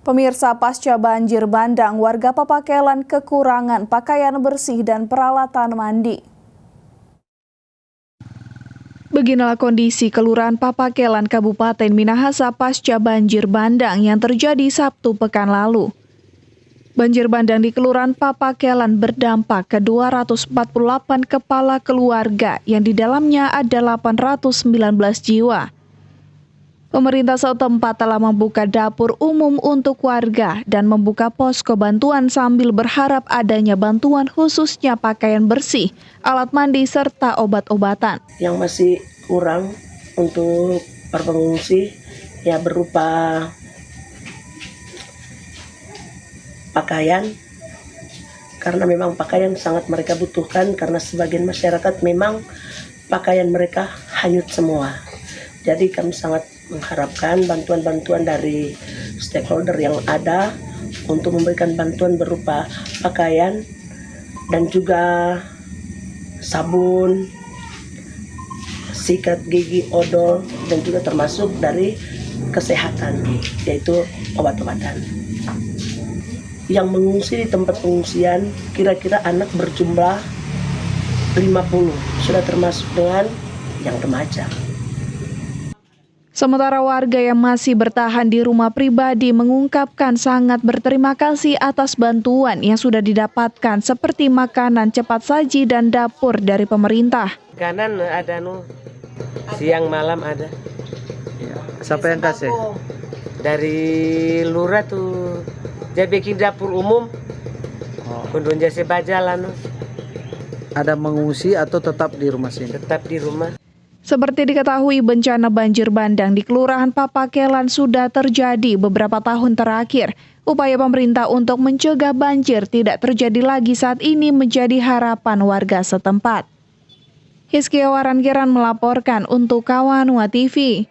Pemirsa, pasca banjir bandang, warga Papakelan kekurangan pakaian bersih dan peralatan mandi. Beginilah kondisi Kelurahan Papakelan, Kabupaten Minahasa pasca banjir bandang yang terjadi Sabtu pekan lalu. Banjir bandang di Kelurahan Papakelan berdampak ke 248 kepala keluarga yang di dalamnya ada 819 jiwa. Pemerintah setempat telah membuka dapur umum untuk warga dan membuka posko bantuan sambil berharap adanya bantuan khususnya pakaian bersih, alat mandi, serta obat-obatan. Yang masih kurang untuk para pengungsi ya berupa pakaian, karena memang pakaian sangat mereka butuhkan karena sebagian masyarakat memang pakaian mereka hanyut semua. Jadi kami sangat mengharapkan bantuan-bantuan dari stakeholder yang ada untuk memberikan bantuan berupa pakaian dan juga sabun, sikat gigi, odol, dan juga termasuk dari kesehatan, yaitu obat-obatan. Yang mengungsi di tempat pengungsian kira-kira anak berjumlah 50, sudah termasuk dengan yang remaja. Sementara warga yang masih bertahan di rumah pribadi mengungkapkan sangat berterima kasih atas bantuan yang sudah didapatkan seperti makanan cepat saji dan dapur dari pemerintah. Kanan ada siang malam ada. Siapa yang kasih? Dari lurah tuh. Dia bikin dapur umum. Kundun jasa bajalan. Ada mengungsi atau tetap di rumah sini? Tetap di rumah. Seperti diketahui, bencana banjir bandang di Kelurahan Papakelan sudah terjadi beberapa tahun terakhir. Upaya pemerintah untuk mencegah banjir tidak terjadi lagi saat ini menjadi harapan warga setempat. Hizkia Warangiran melaporkan untuk Kawanua TV.